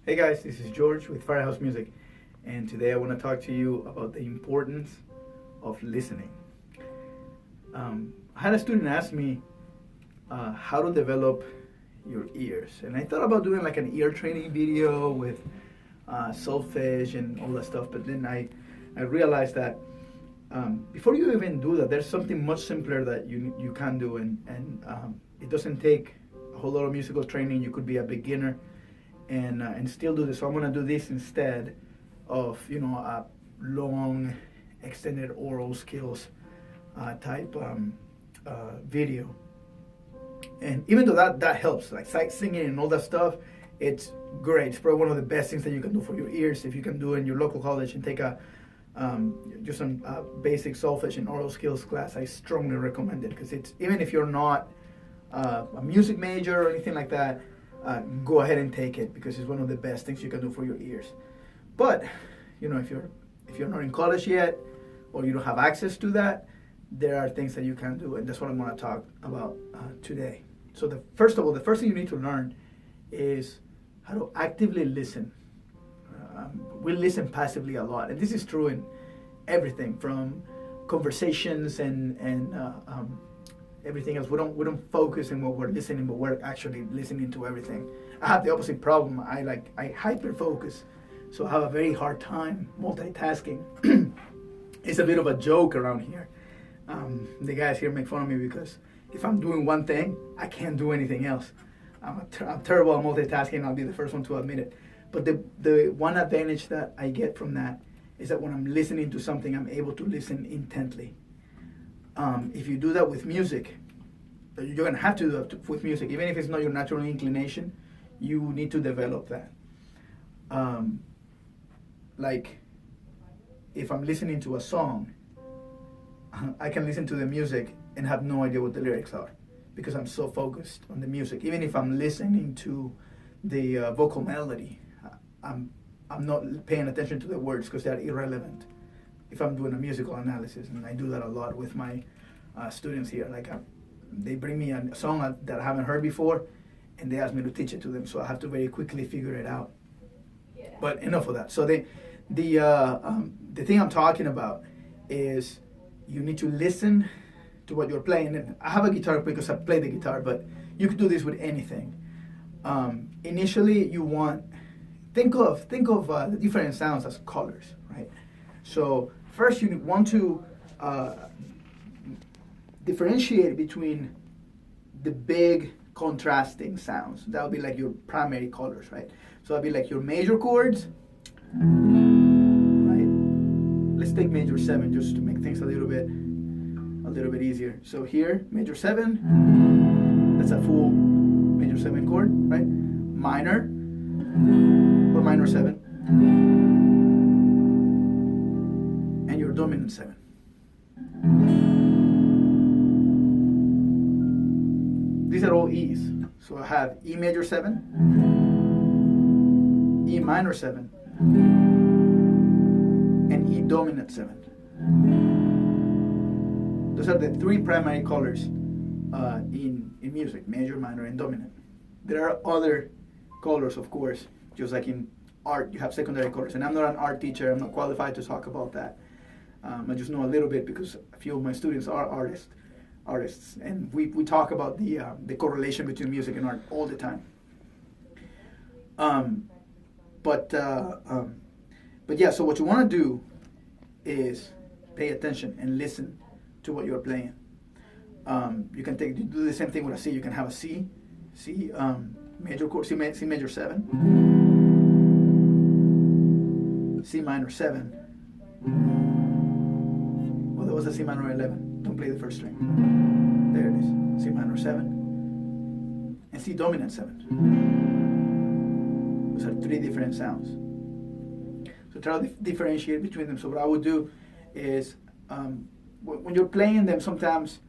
Hey guys, this is George with Firehouse Music, and today I want to talk to you about the importance of listening. I had a student ask me how to develop your ears, and I thought about doing like an ear training video with solfege and all that stuff, but then I realized that before you even do that, there's something much simpler that you can do, and it doesn't take a whole lot of musical training. You could be a beginner and still do this. So I'm gonna do this instead of a long, extended oral skills type video. And even though that helps, like sight singing and all that stuff, it's great. It's probably one of the best things that you can do for your ears. If you can do it in your local college and take just some basic solfege and oral skills class, I strongly recommend it, because it's, even if you're not a music major or anything like that, go ahead and take it, because it's one of the best things you can do for your ears. But if you're not in college yet, or you don't have access to that, there are things that you can do, and that's what I'm going to talk about today. So first thing you need to learn is how to actively listen. We listen passively a lot, and this is true in everything from conversations and everything else. We don't focus on what we're listening, but we're actually listening to everything. I have the opposite problem. I hyper focus, so I have a very hard time multitasking. It's a bit of a joke around here. The guys here make fun of me because if I'm doing one thing, I can't do anything else. I'm terrible at multitasking. I'll be the first one to admit it. But the one advantage that I get from that is that when I'm listening to something, I'm able to listen intently. If you do that with music, you're going to have to do that with music. Even if it's not your natural inclination, you need to develop that. Like, if I'm listening to a song, I can listen to the music and have no idea what the lyrics are, because I'm so focused on the music. Even if I'm listening to the vocal melody, I'm not paying attention to the words, because they're irrelevant if I'm doing a musical analysis. And I do that a lot with my students here. Like, they bring me a song that I haven't heard before, and they ask me to teach it to them, so I have to very quickly figure it out. Yeah. But enough of that. So the thing I'm talking about is you need to listen to what you're playing. And I have a guitar because I play the guitar, but you could do this with anything. Initially, think of the different sounds as colors, right? So first, you want to differentiate between the big contrasting sounds. That would be like your primary colors, right? So that'd be like your major chords, right? Let's take major 7 just to make things a little bit easier. So here, major 7, that's a full major 7 chord, right? Minor, or minor 7, and your dominant 7. These are all E's. So I have E major 7, E minor 7, and E dominant 7. Those are the 3 primary colors in music: major, minor, and dominant. There are other colors, of course, just like in art, you have secondary colors. And I'm not an art teacher, I'm not qualified to talk about that. I just know a little bit because a few of my students are artists, and we talk about the correlation between music and art all the time. But yeah, so what you want to do is pay attention and listen to what you're playing. You can do the same thing with a C. You can have a C major chord, C major 7, C minor 7. Well, there was a C minor 11. Don't play the first string. There it is. C minor 7 and C dominant 7. Those are 3 different sounds. So try to differentiate between them. So what I would do is, when you're playing them, sometimes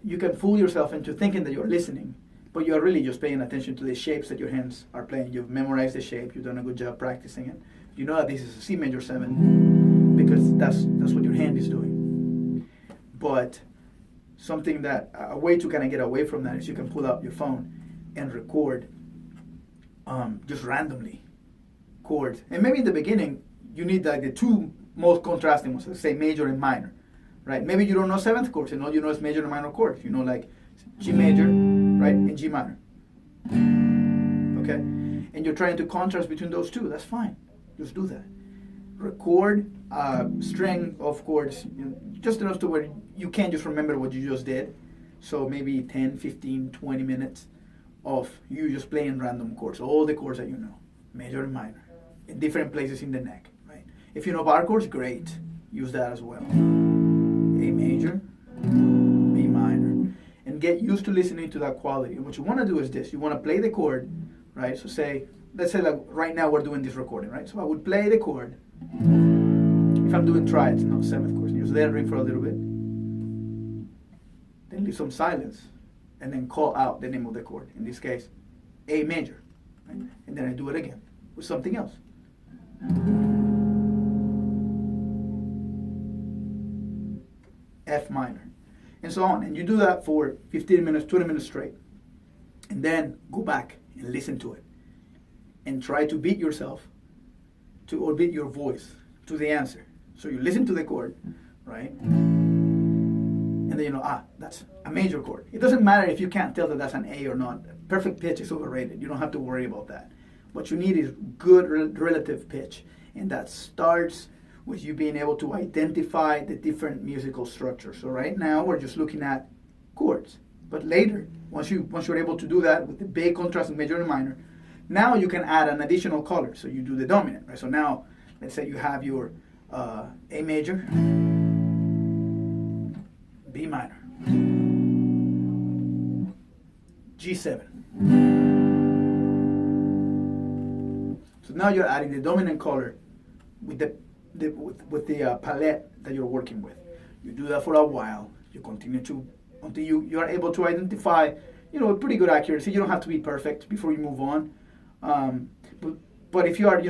you can fool yourself into thinking that you're listening, but you're really just paying attention to the shapes that your hands are playing. You've memorized the shape. You've done a good job practicing it. You know that this is a C major 7 because that's what your hand is doing. But a way to kind of get away from that is you can pull out your phone and record just randomly chords. And maybe in the beginning, you need like the two most contrasting ones, let's say major and minor, right? Maybe you don't know seventh chords, and all you know is major and minor chords. You know, like G major, right, and G minor. Okay? And you're trying to contrast between those two. That's fine. Just do that. Record a string of chords, just enough to where you can't just remember what you just did. So maybe 10, 15, 20 minutes of you just playing random chords, all the chords that you know, major and minor, in different places in the neck, right? If you know bar chords, great. Use that as well. A major, B minor. And get used to listening to that quality. And what you want to do is this. You want to play the chord, right? So let's say like right now we're doing this recording, right? So I would play the chord. If I'm doing triads, not seventh chords, just let it ring for a little bit. Then leave some silence. And then call out the name of the chord. In this case, A major. Right? And then I do it again with something else. F minor. And so on. And you do that for 15 minutes, 20 minutes straight. And then go back and listen to it. And try to beat yourself or beat your voice to the answer. So you listen to the chord, right? And then you know, that's a major chord. It doesn't matter if you can't tell that that's an A or not. Perfect pitch is overrated. You don't have to worry about that. What you need is good relative pitch. And that starts with you being able to identify the different musical structures. So right now we're just looking at chords. But later, once you're able to do that with the big contrast in major and minor, now you can add an additional color. So you do the dominant, right? So now, let's say you have your A major, B minor, G7. So now you're adding the dominant color with the palette that you're working with. You do that for a while. You continue to until you are able to identify, with pretty good accuracy. You don't have to be perfect before you move on. But if you are,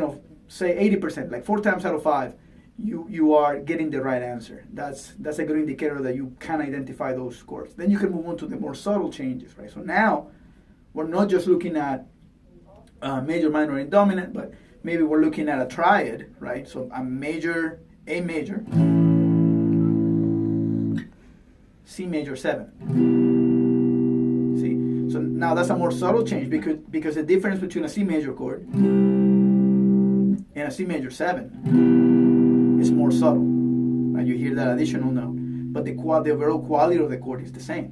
say 80%, like 4 times out of 5, you are getting the right answer. That's a good indicator that you can identify those chords. Then you can move on to the more subtle changes, right? So now we're not just looking at major, minor, and dominant, but maybe we're looking at a triad, right? So A major, C major 7. See, so now that's a more subtle change because the difference between a C major chord and a C major 7 is more subtle. Right? You hear that additional note, but the overall quality of the chord is the same.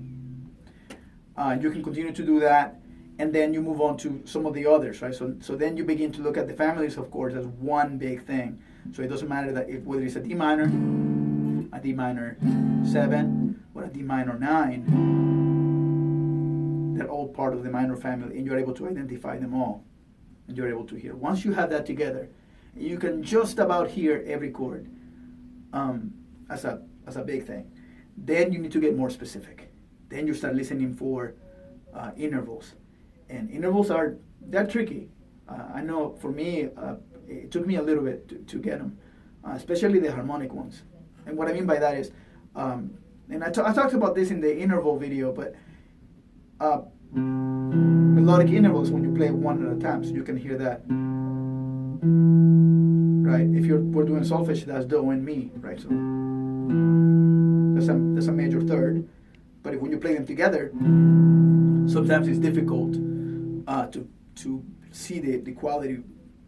You can continue to do that, and then you move on to some of the others, right? So then you begin to look at the families of chords as one big thing. So it doesn't matter whether it's a D minor 7, or a D minor 9. They're all part of the minor family, and you're able to identify them all, and you're able to hear. Once you have that together, you can just about hear every chord as a big thing. Then you need to get more specific. Then you start listening for intervals, and intervals they're tricky. I know for me, it took me a little bit to get them, especially the harmonic ones. And what I mean by that is, and I talked about this in the interval video, but melodic intervals when you play one at a time, so you can hear that. Right? If we're doing solfege, that's Do and Mi, right? So that's a major third. But when you play them together, sometimes it's difficult to see the quality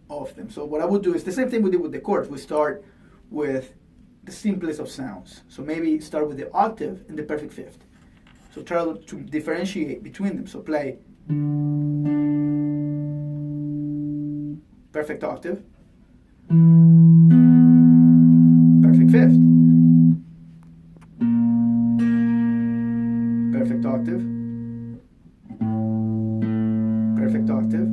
of them. So what I would do is the same thing we did with the chords. We start with the simplest of sounds. So maybe start with the octave and the perfect fifth. So try to differentiate between them. So play perfect octave, perfect fifth, perfect octave, perfect octave,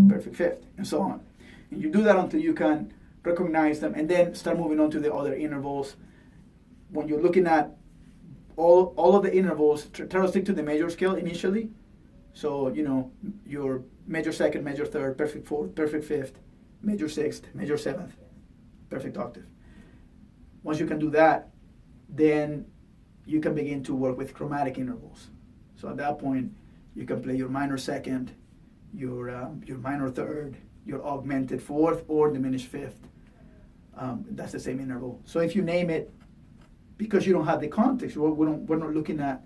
perfect fifth, and so on. And you do that until you can recognize them, and then start moving on to the other intervals. When you're looking at all of the intervals, try to stick to the major scale initially. So, your major second, major third, perfect fourth, perfect fifth, major sixth, major seventh, perfect octave. Once you can do that, then you can begin to work with chromatic intervals. So at that point, you can play your minor second, your minor third, your augmented fourth, or diminished fifth. That's the same interval. So if you name it, because you don't have the context, we're not looking at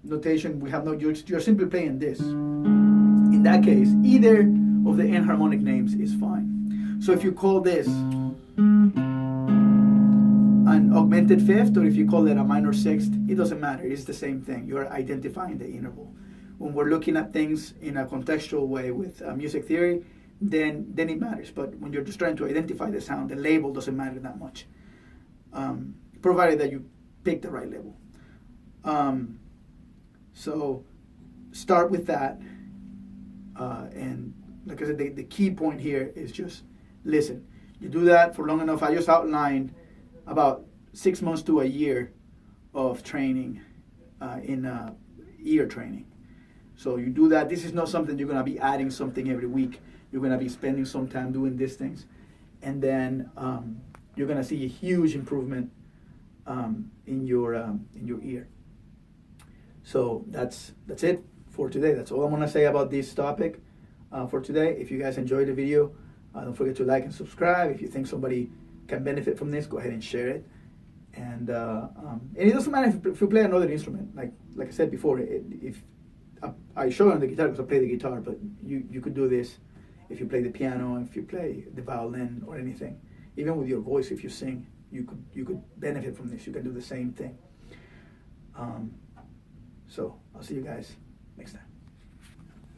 notation. We have no. You're simply playing this. In that case, either of the enharmonic names is fine. So if you call this an augmented fifth, or if you call it a minor sixth, it doesn't matter. It's the same thing. You're identifying the interval. When we're looking at things in a contextual way with music theory, then it matters. But when you're just trying to identify the sound, the label doesn't matter that much, provided that you pick the right label. So start with that. And like I said, the key point here is just listen. You do that for long enough. I just outlined about 6 months to a year of training in ear training. So you do that. This is not something you're going to be adding something every week. You're going to be spending some time doing these things. And then you're going to see a huge improvement in your ear. So that's it for today. That's all I'm going to say about this topic for today. If you guys enjoyed the video, don't forget to like and subscribe. If you think somebody can benefit from this, go ahead and share it. And it doesn't matter if you play another instrument. Like I said before, if I show on the guitar because I play the guitar, but you could do this if you play the piano, if you play the violin or anything. Even with your voice, if you sing, you could benefit from this. You can do the same thing. So I'll see you guys next time.